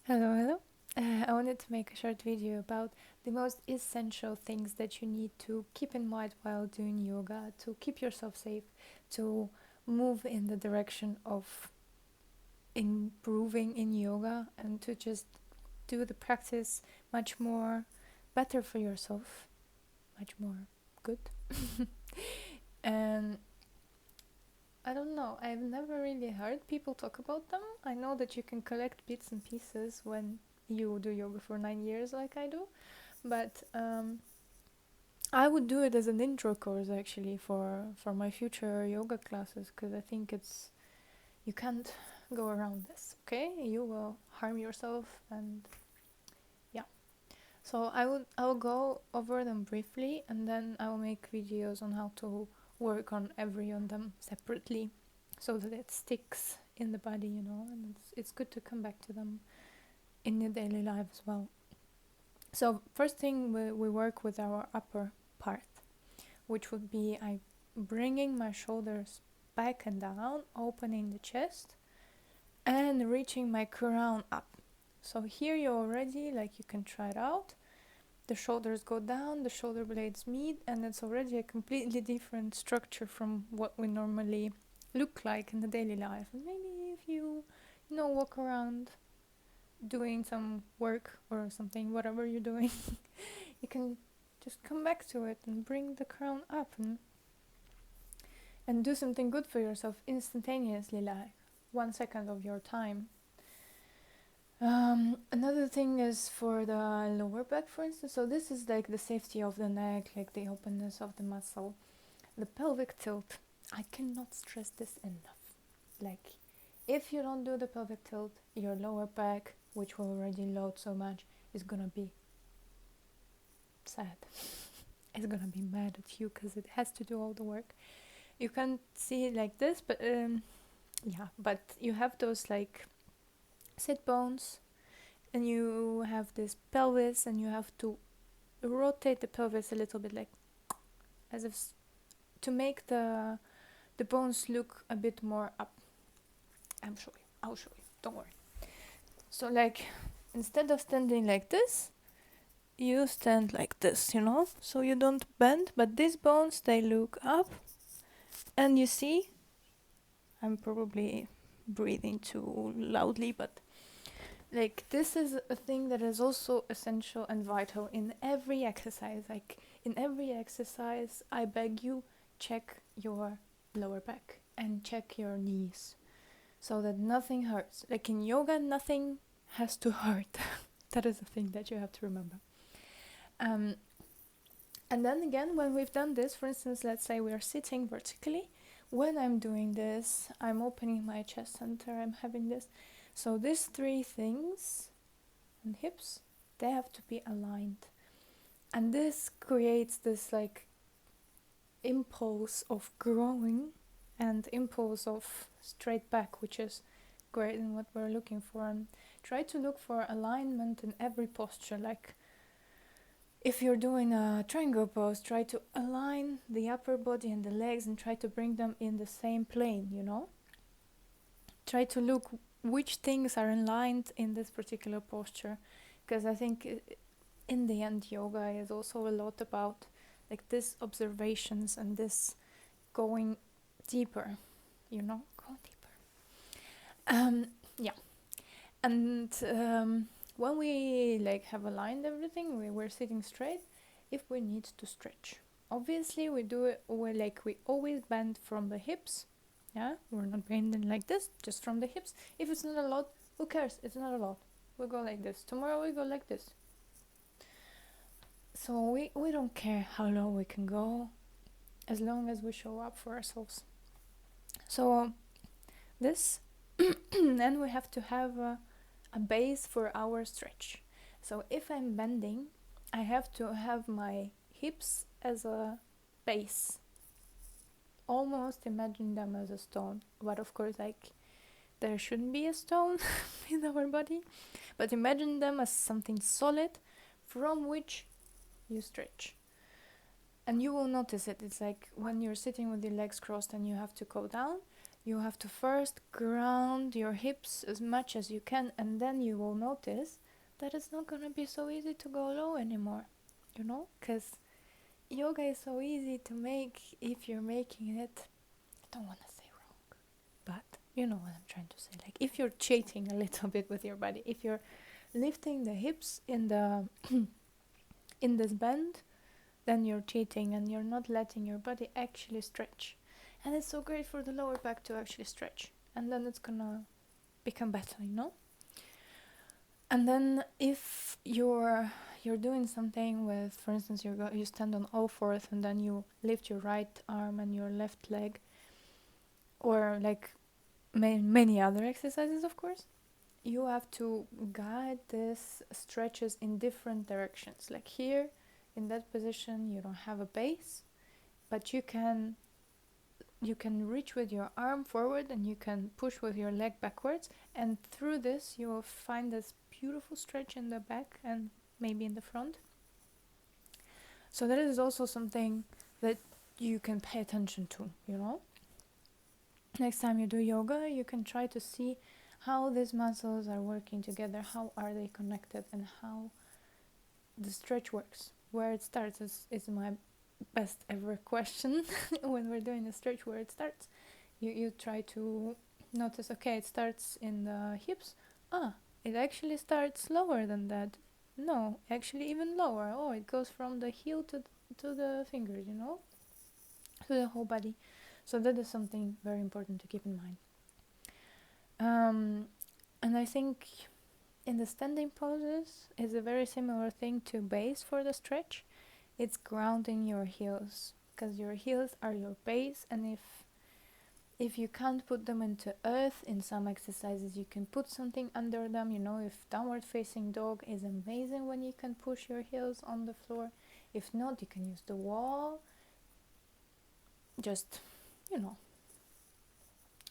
Hello, hello. I wanted to make a short video about the most essential things that you need to keep in mind while doing yoga to keep yourself safe, to move in the direction of improving in yoga, and to just do the practice much more better for yourself, much more good. And I don't know, I've never really heard people talk about them. I know that you can collect bits and pieces when you do yoga for 9 years, like I do, but I would do it as an intro course actually for my future yoga classes, because I think it's you can't go around this. Okay, you will harm yourself, and yeah. So I will go over them briefly, and then I will make videos on how to work on every on them separately, so that it sticks in the body, and it's good to come back to them in your daily life as well. So first thing, we work with our upper part, which would be I bringing my shoulders back and down, opening the chest, and reaching my crown up. So here you already, like, you can try it out. The shoulders go down, the shoulder blades meet, and it's already a completely different structure from what we normally look like in the daily life. And maybe if you walk around doing some work or something, whatever you're doing, you can just come back to it and bring the crown up and do something good for yourself instantaneously, like 1 second of your time. Another thing is for the lower back, for instance. So this is like the safety of the neck, like the openness of the muscle. The pelvic tilt, I cannot stress this enough. Like, if you don't do the pelvic tilt, your lower back, which will already load so much, is gonna be sad. It's gonna be mad at you because it has to do all the work. You can't see it like this, but yeah, but you have those like sit bones, and you have this pelvis, and you have to rotate the pelvis a little bit, like as if to make the bones look a bit more up. I'll show you, don't worry. So, like, instead of standing like this, you stand like this, so you don't bend, but these bones, they look up. And you see, I'm probably breathing too loudly, but like, this is a thing that is also essential and vital in every exercise. Like, in every exercise, I beg you, check your lower back and check your knees so that nothing hurts. Like, in yoga, nothing has to hurt. That is a thing that you have to remember. And then again, when we've done this, for instance, let's say we are sitting vertically. When I'm doing this, I'm opening my chest center, I'm having this. So these three things and hips, they have to be aligned. And this creates this like impulse of growing and impulse of straight back, which is great in what we're looking for. And try to look for alignment in every posture. Like, if you're doing a triangle pose, try to align the upper body and the legs and try to bring them in the same plane, Try to look which things are aligned in this particular posture, because I think in the end yoga is also a lot about like this observations and this going deeper, go deeper. Yeah. And when we like have aligned everything, we're sitting straight. If we need to stretch, obviously we do it. We always bend from the hips. Yeah, we're not bending like this, just from the hips. If it's not a lot, who cares? It's not a lot. We go like this. Tomorrow we go like this. So we don't care how low we can go, as long as we show up for ourselves. So this, then we have to have a base for our stretch. So if I'm bending, I have to have my hips as a base. Almost imagine them as a stone, but of course, like, there shouldn't be a stone in our body, but imagine them as something solid from which you stretch. And you will notice it. It's like when you're sitting with your legs crossed and you have to go down, you have to first ground your hips as much as you can, and then you will notice that it's not gonna be so easy to go low anymore, you know? Because yoga is so easy to make if you're making it, I don't want to say wrong, but you know what I'm trying to say. Like if you're cheating a little bit with your body, if you're lifting the hips in the in this bend, then you're cheating and you're not letting your body actually stretch. And it's so great for the lower back to actually stretch, and then it's gonna become better, you know? And then if you're doing something with, for instance, you stand on all fours and then you lift your right arm and your left leg, or like many other exercises, of course, you have to guide these stretches in different directions. Like here, in that position, you don't have a base, but you can reach with your arm forward and you can push with your leg backwards, and through this you will find this beautiful stretch in the back and maybe in the front. So that is also something that you can pay attention to, you know? Next time you do yoga, you can try to see how these muscles are working together, how are they connected, and how the stretch works. Where it starts is my best ever question when we're doing a stretch, where it starts. You try to notice, okay, it starts in the hips. It actually starts lower than that. No, actually even lower. Oh, it goes from the heel to the fingers, you know, to the whole body. So that is something very important to keep in mind. And I think in the standing poses is a very similar thing to base for the stretch. It's grounding your heels, because your heels are your base, and if you can't put them into earth in some exercises, you can put something under them, you know. If downward facing dog is amazing when you can push your heels on the floor. If not, you can use the wall. Just, you know,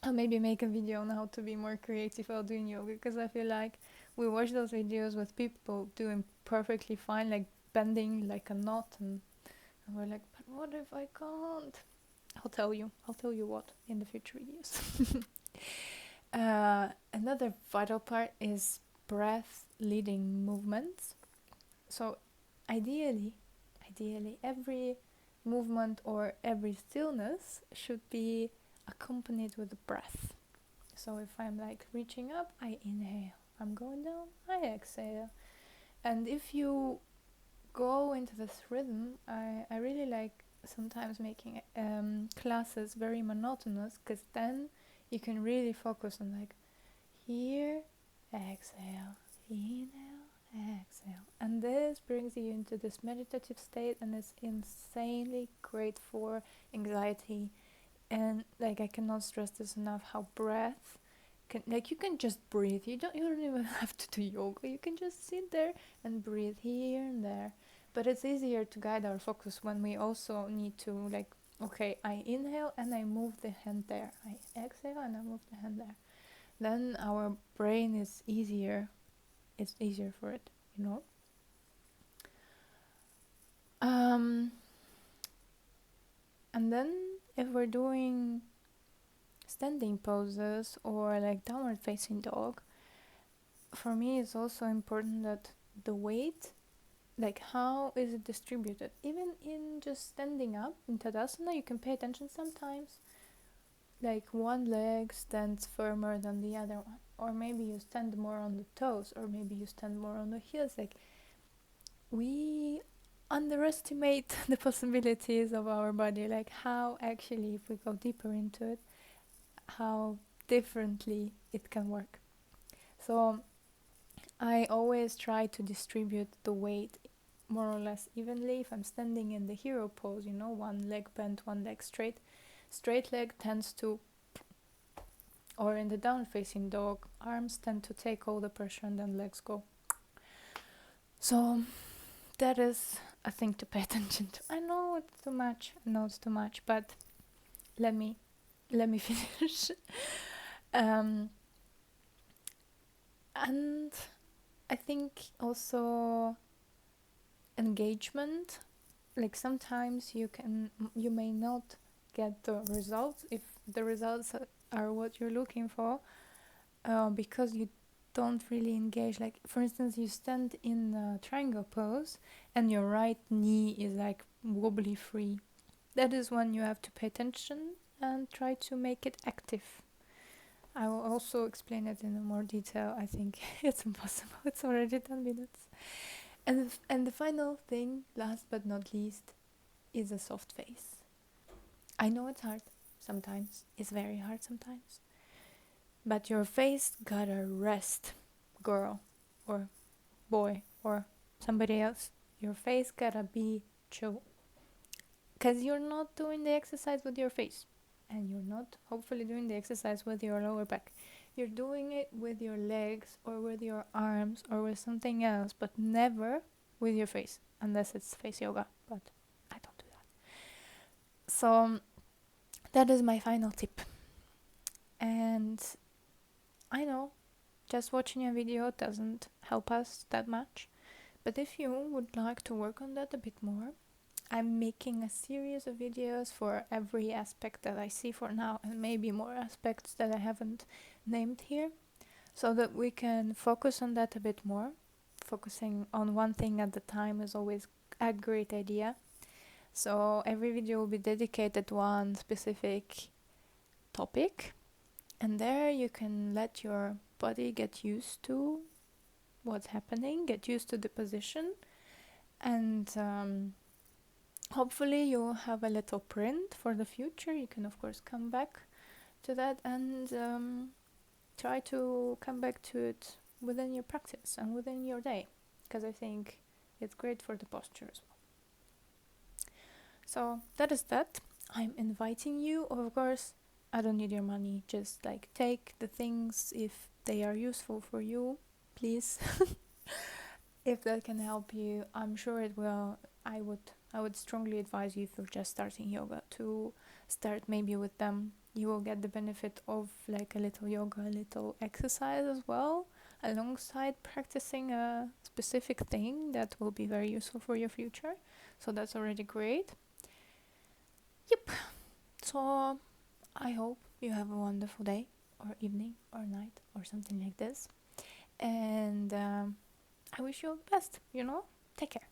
I'll maybe make a video on how to be more creative while doing yoga, because I feel like we watch those videos with people doing perfectly fine, like bending like a knot, and we're like, but what if I can't? I'll tell you what in the future videos. Another vital part is breath leading movements. So ideally every movement or every stillness should be accompanied with a breath. So if I'm like reaching up, I inhale. I'm going down, I exhale. And if you go into this rhythm, I really like sometimes making classes very monotonous, because then you can really focus on like here, exhale, inhale, exhale, and this brings you into this meditative state, and it's insanely great for anxiety. And like I cannot stress this enough, how breath can, like, you can just breathe. You don't even have to do yoga. You can just sit there and breathe here and there. But it's easier to guide our focus when we also need to, like, okay, I inhale and I move the hand there. I exhale and I move the hand there. Then our brain is easier. It's easier for it, you know. And then if we're doing standing poses or like downward facing dog, for me it's also important that the weight, like how is it distributed. Even in just standing up in Tadasana, you can pay attention sometimes, like one leg stands firmer than the other one, or maybe you stand more on the toes, or maybe you stand more on the heels. Like, we underestimate the possibilities of our body, like how actually, if we go deeper into it, how differently it can work. So I always try to distribute the weight more or less evenly. If I'm standing in the hero pose, you know, one leg bent, one leg straight, straight leg tends to, or in the down facing dog, arms tend to take all the pressure and then legs go. So that is a thing to pay attention to. I know it's too much, but let me finish. And I think also engagement, like sometimes you may not get the results. If the results are what you're looking for, because you don't really engage. Like, for instance, you stand in a triangle pose and your right knee is like wobbly free. That is when you have to pay attention and try to make it active. I will also explain it in more detail. I think it's impossible. It's already 10 minutes. And the final thing, last but not least, is a soft face. I know it's hard sometimes. It's very hard sometimes. But your face gotta rest, girl or boy or somebody else. Your face gotta be chill. Because you're not doing the exercise with your face. And you're not hopefully doing the exercise with your lower back. You're doing it with your legs or with your arms or with something else, but never with your face, unless it's face yoga, but I don't do that. So that is my final tip. And I know just watching a video doesn't help us that much, but if you would like to work on that a bit more, I'm making a series of videos for every aspect that I see for now, and maybe more aspects that I haven't named here, so that we can focus on that a bit more. Focusing on one thing at a time is always a great idea. So every video will be dedicated to one specific topic, and there you can let your body get used to what's happening, get used to the position, and hopefully you'll have a little print for the future. You can of course come back to that and try to come back to it within your practice and within your day, because I think it's great for the posture as well. So that is that. I'm inviting you, of course. I don't need your money, just like take the things if they are useful for you, please. If that can help you, I'm sure it will. I would strongly advise you, if you're just starting yoga, to start maybe with them. You will get the benefit of like a little yoga, a little exercise as well, alongside practicing a specific thing that will be very useful for your future. So that's already great. Yep. So I hope you have a wonderful day or evening or night or something like this. And I wish you all the best, Take care.